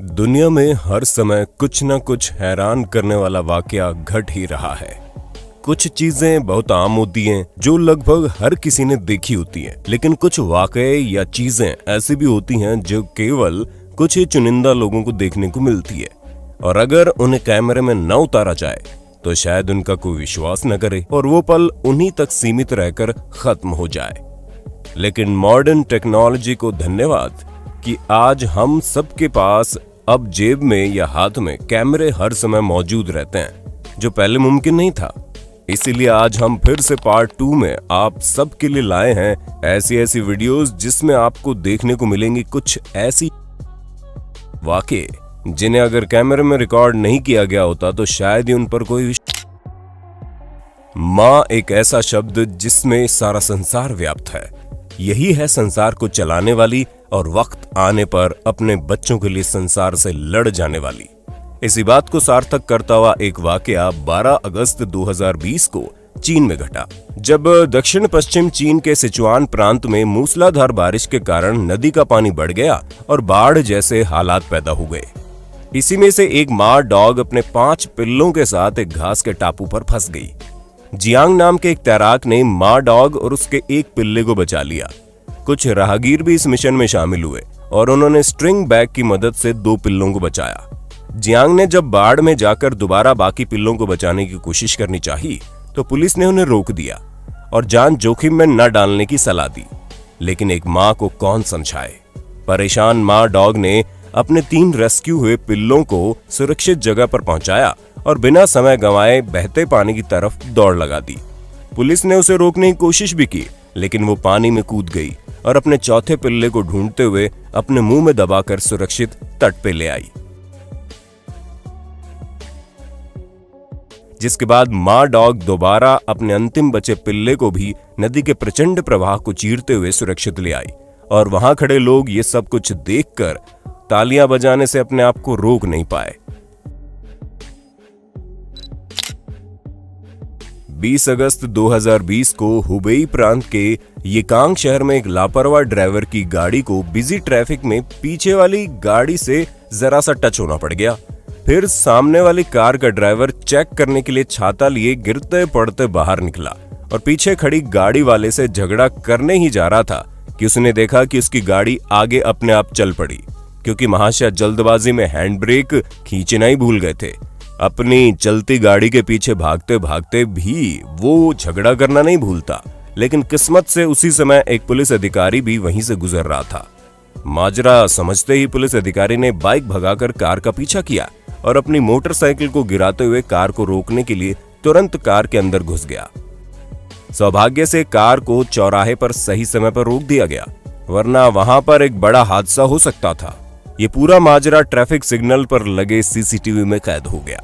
दुनिया में हर समय कुछ न कुछ हैरान करने वाला वाकया घट ही रहा है। कुछ चीजें बहुत आम होती हैं जो लगभग हर किसी ने देखी होती हैं, लेकिन कुछ वाकये या चीजें ऐसी भी होती हैं जो केवल कुछ ही चुनिंदा लोगों को देखने को मिलती है, और अगर उन्हें कैमरे में न उतारा जाए तो शायद उनका कोई विश्वास न करे और वो पल उन्हीं तक सीमित रहकर खत्म हो जाए। लेकिन मॉडर्न टेक्नोलॉजी को धन्यवाद कि आज हम सबके पास अब जेब में या हाथ में कैमरे हर समय मौजूद रहते हैं, जो पहले मुमकिन नहीं था। इसीलिए आज हम फिर से पार्ट 2 में आप सबके लिए लाए हैं ऐसी वीडियोस जिसमें आपको देखने को मिलेंगी कुछ ऐसी वाकये जिन्हें अगर कैमरे में रिकॉर्ड नहीं किया गया होता तो शायद ही उन पर कोई माँ एक ऐसा शब्द जिसमें सारा संसार व्याप्त है। यही है संसार को चलाने वाली और वक्त आने पर अपने बच्चों के लिए संसार से लड़ जाने वाली। इसी बात को सार्थक करता हुआ एक वाकया 12 अगस्त 2020 को चीन में घटा, जब दक्षिण पश्चिम चीन के सिचुआन प्रांत में मूसलाधार बारिश के कारण नदी का पानी बढ़ गया और बाढ़ जैसे हालात पैदा हो गए। इसी में से एक माँ डॉग अपने 5 पिल्लों के साथ एक घास के टापू पर फंस गई। जियांग नाम के एक तैराक ने माँ डॉग और उसके एक पिल्ले को बचा लिया। कुछ राहगीर भी इस मिशन में शामिल हुए और उन्होंने स्ट्रिंग बैग की मदद से 2 पिल्लों को बचाया। जियांग ने जब बाढ़ में जाकर दोबारा बाकी पिल्लों को बचाने की कोशिश करनी चाहिए तो पुलिस ने उन्हें रोक दिया और जान जोखिम में न डालने की सलाह दी। लेकिन एक माँ को कौन समझाए। परेशान माँ डॉग ने अपने 3 रेस्क्यू हुए पिल्लों को सुरक्षित जगह पर पहुंचाया और बिना समय गंवाए बहते पानी की तरफ दौड़ लगा दी। पुलिस ने उसे रोकने की कोशिश भी की, लेकिन वो पानी में कूद गई और अपने चौथे पिल्ले को ढूंढते हुए अपने मुंह में दबाकर सुरक्षित तट पे ले आई। जिसके बाद माँ डॉग दोबारा अपने अंतिम बचे पिल्ले को भी नदी के प्रचंड प्रवाह को चीरते हुए सुरक्षित ले आई, और वहां खड़े लोग ये सब कुछ देखकर तालियां बजाने से अपने आप को रोक नहीं पाए। 20 अगस्त 2020 को हुबेई प्रांत के येकांग शहर में एक लापरवाह ड्राइवर की गाड़ी को बिजी ट्रैफिक में पीछे वाली गाड़ी से जरा सा टच होना पड़ गया। फिर सामने वाली कार का ड्राइवर चेक करने के लिए छाता लिए गिरते पड़ते बाहर निकला और पीछे खड़ी गाड़ी वाले से झगड़ा करने ही जा रहा था कि उसने देखा कि उसकी गाड़ी आगे अपने आप चल पड़ी, क्योंकि महाशय जल्दबाजी में हैंड ब्रेक खींचना ही भूल गए थे। अपनी चलती गाड़ी के पीछे भागते भागते भी वो झगड़ा करना नहीं भूलता, लेकिन किस्मत से उसी समय एक पुलिस अधिकारी भी वहीं से गुजर रहा था। माजरा समझते ही पुलिस अधिकारी ने बाइक भगाकर कार का पीछा किया और अपनी मोटरसाइकिल को गिराते हुए कार को रोकने के लिए तुरंत कार के अंदर घुस गया। सौभाग्य से कार को चौराहे पर सही समय पर रोक दिया गया, वरना वहां पर एक बड़ा हादसा हो सकता था। ये पूरा माजरा ट्रैफिक सिग्नल पर लगे सीसीटीवी में कैद हो गया।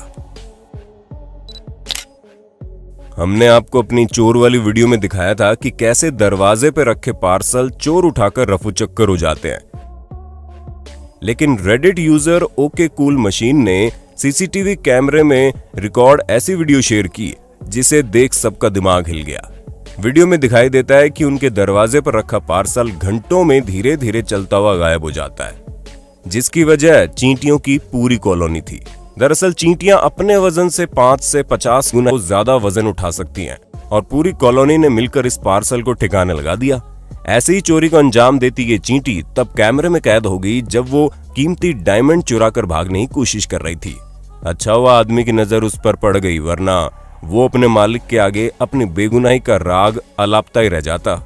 हमने आपको अपनी चोर वाली वीडियो में दिखाया था कि कैसे दरवाजे पर रखे पार्सल चोर उठाकर रफू चक्कर हो जाते हैं, लेकिन Reddit user okay cool machine ने सीसीटीवी कैमरे में रिकॉर्ड ऐसी वीडियो शेयर की जिसे देख सबका दिमाग हिल गया। वीडियो में दिखाई देता है कि उनके दरवाजे पर रखा पार्सल घंटों में धीरे धीरे चलता हुआ गायब हो जाता है, जिसकी वजह चींटियों की पूरी कॉलोनी थी। दरअसल चींटियां अपने वजन से 5 से 50 गुना ज्यादा वजन उठा सकती हैं और पूरी कॉलोनी ने मिलकर इस पार्सल को ठिकाने लगा दिया। ऐसे ही चोरी को अंजाम देती ये चींटी तब कैमरे में कैद हो गई जब वो कीमती डायमंड चुरा कर भागने की कोशिश कर रही थी। अच्छा हुआ आदमी की नजर उस पर पड़ गई, वरना वो अपने मालिक के आगे अपनी बेगुनाही का राग अलापता ही रह जाता।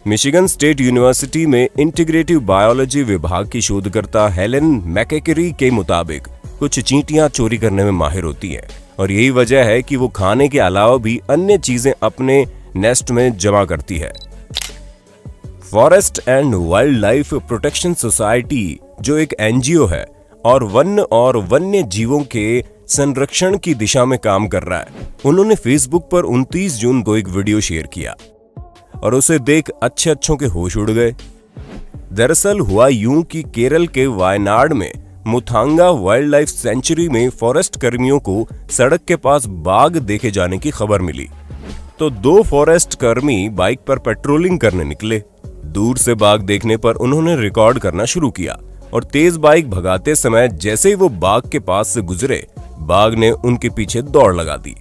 मिशिगन स्टेट यूनिवर्सिटी में इंटीग्रेटिव बायोलॉजी विभाग की शोधकर्ता हेलेन मैकेकरी के मुताबिक कुछ चींटियां चोरी करने में माहिर होती हैं, और यही वजह है कि वो खाने के अलावा भी अन्य चीजें अपने नेस्ट में जमा करती है। Forest and wild life protection society, जो एक एनजीओ है और वन्य जीवों के संरक्षण की दिशा में काम कर रहा है, उन्होंने फेसबुक पर 29 जून को एक वीडियो शेयर किया और उसे देख अच्छों के होश उड़ गए। दरअसल हुआ यूं कि केरल के वायनाड में मुथांगा वाइल्ड लाइफ सेंचुरी में फॉरेस्ट कर्मियों को सड़क के पास बाघ देखे जाने की खबर मिली, तो 2 फॉरेस्ट कर्मी बाइक पर पेट्रोलिंग करने निकले। दूर से बाघ देखने पर उन्होंने रिकॉर्ड करना शुरू किया और तेज बाइक भगाते समय जैसे ही वो बाघ के पास से गुजरे, बाघ ने उनके पीछे दौड़ लगा दी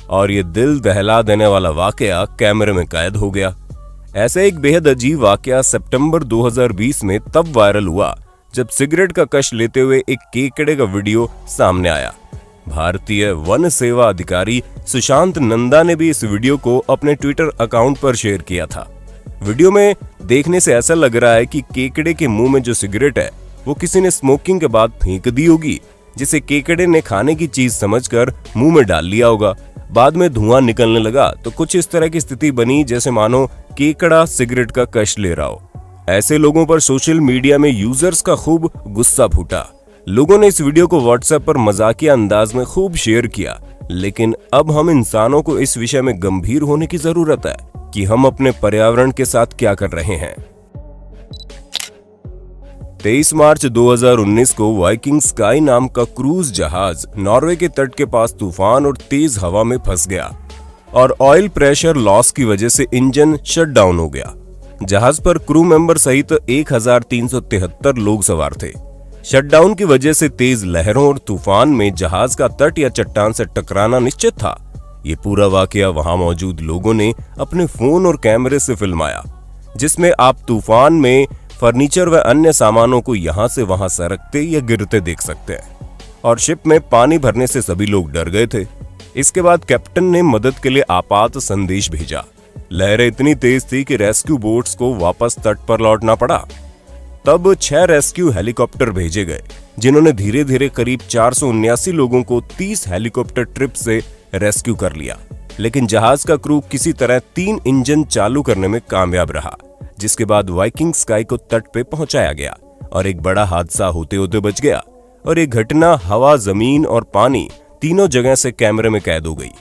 और ये दिल दहला देने वाला वाकया कैमरे में कैद हो गया। ऐसा एक बेहद अजीब वाकया सितंबर 2020 में तब वायरल हुआ जब सिगरेट का कश लेते हुए एक केकड़े का वीडियो सामने आया। भारतीय वन सेवा अधिकारी सुशांत नंदा ने भी इस वीडियो को अपने ट्विटर अकाउंट पर शेयर किया था। वीडियो में देखने से ऐसा लग रहा है कि केकड़े के मुंह में जो सिगरेट है वो किसी ने स्मोकिंग के बाद फेंक दी होगी, जिसे केकड़े ने खाने की चीज समझकर मुंह में डाल लिया होगा। बाद में धुआं निकलने लगा तो कुछ इस तरह की स्थिति बनी जैसे मानो केकड़ा सिगरेट का कश ले रहा हो। ऐसे लोगों पर सोशल मीडिया में यूजर्स का खूब गुस्सा फूटा। लोगों ने इस वीडियो को व्हाट्सएप पर मजाकिया अंदाज में खूब शेयर किया। लेकिन अब हम इंसानों को इस विषय में गंभीर होने की जरूरत है कि हम अपने पर्यावरण के साथ क्या कर रहे हैं। 23 मार्च 2019 को वाइकिंग स्काई नाम का क्रूज जहाज नॉर्वे के तट के पास तूफान और तेज हवा में फंस गया और ऑयल प्रेशर लॉस की वजह से इंजन शट डाउन हो गया। जहाज पर क्रू मेंबर सहित 1373 लोग सवार थे। शटडाउन की वजह से तेज लहरों और तूफान में जहाज का तट या चट्टान से टकराना निश्चित था। ये पूरा वाकया वहां मौजूद लोगों ने अपने फोन और कैमरे से फिल्माया, जिसमें आप तूफान में फर्नीचर व अन्य सामानों को यहां से वहां सरकते या गिरते देख सकते हैं। और शिप में पानी भरने से सभी लोग डर गए थे। इसके बाद कैप्टन ने मदद के लिए आपात संदेश भेजा। लहरें इतनी तेज थी कि रेस्क्यू बोट्स को वापस तट पर लौटना पड़ा। तब 6 रेस्क्यू हेलीकॉप्टर भेजे गए, जिन्होंने धीरे धीरे करीब 479 लोगों को 30 हेलीकॉप्टर ट्रिप से रेस्क्यू कर लिया। लेकिन जहाज का क्रू किसी तरह 3 इंजन चालू करने में कामयाब रहा, जिसके बाद वाइकिंग स्काई को तट पे पहुंचाया गया और एक बड़ा हादसा होते होते बच गया। और ये घटना हवा, जमीन और पानी तीनों जगह से कैमरे में कैद हो गई।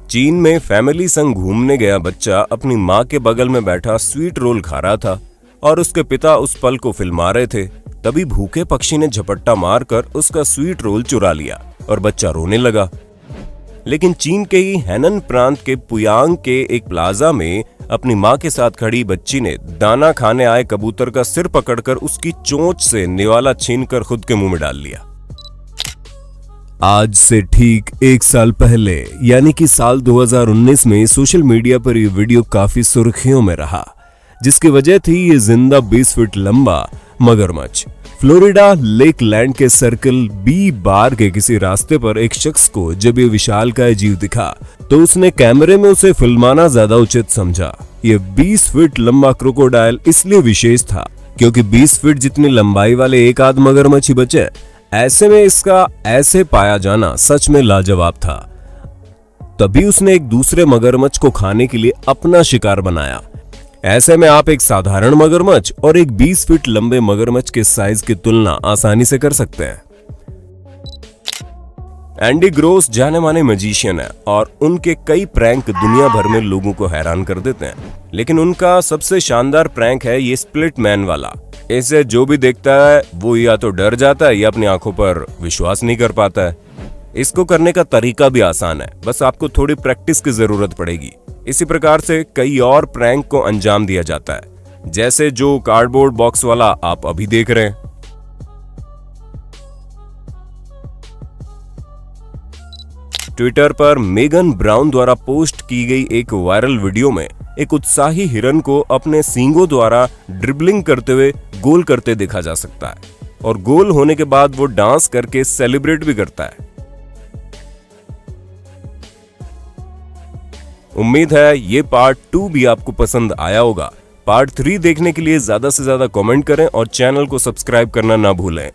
चीन में फैमिली संग घूमने गया बच्चा अपनी मां के बगल में बैठा स्वीट रोल खा रहा था और उसके पिता उस पल को फिल्मा रहे थे। तभी भूखे पक्षी ने झपट्टा मारकर उसका स्वीट रोल चुरा लिया और बच्चा रोने लगा। लेकिन चीन के ही हैनन प्रांत के पुयांग के एक प्लाजा में अपनी मां के साथ खड़ी बच्ची ने दाना खाने आए कबूतर का सिर पकड़कर उसकी चोंच से निवाला छीनकर खुद के मुंह में डाल लिया। आज से ठीक 1 साल पहले यानी कि साल 2019 में सोशल मीडिया पर यह वीडियो काफी सुर्खियों में रहा, जिसकी वजह थी ये जिंदा 20 फीट लंबा मगरमच्छ। फ्लोरिडा लेकलैंड के सर्कल बी बार के किसी रास्ते पर एक शख्स को जब ये विशालकाय जीव दिखा तो उसने कैमरे में उसे फिल्माना ज्यादा उचित समझा। ये 20 फीट लंबा क्रोकोडाइल इसलिए विशेष था क्योंकि 20 फीट जितनी लंबाई वाले एक आध मगरमच्छ ही बचे। ऐसे में इसका ऐसे पाया जाना सच में लाजवाब था। तभी उसने एक दूसरे मगरमच्छ को खाने के लिए अपना शिकार बनाया। ऐसे में आप एक साधारण मगरमच्छ और एक 20 फीट लंबे मगरमच्छ के साइज की तुलना आसानी से कर सकते हैं। एंडी ग्रोस जाने माने मैजिशियन है और उनके कई प्रैंक दुनिया भर में लोगों को हैरान कर देते हैं। लेकिन उनका सबसे शानदार प्रैंक है ये स्प्लिट मैन वाला। इसे जो भी देखता है वो या तो डर जाता है या अपनी आंखों पर विश्वास नहीं कर पाता है। इसको करने का तरीका भी आसान है, बस आपको थोड़ी प्रैक्टिस की जरूरत पड़ेगी। इसी प्रकार से कई और प्रैंक को अंजाम दिया जाता है, जैसे जो कार्डबोर्ड बॉक्स वाला आप अभी देख रहे हैं। ट्विटर पर मेगन ब्राउन द्वारा पोस्ट की गई एक वायरल वीडियो में एक उत्साही हिरन को अपने सींगों द्वारा ड्रिबलिंग करते हुए गोल करते देखा जा सकता है और गोल होने के बाद वो डांस करके सेलिब्रेट भी करता है। उम्मीद है ये पार्ट 2 भी आपको पसंद आया होगा। पार्ट 3 देखने के लिए ज्यादा से ज्यादा कमेंट करें और चैनल को सब्सक्राइब करना ना भूलें।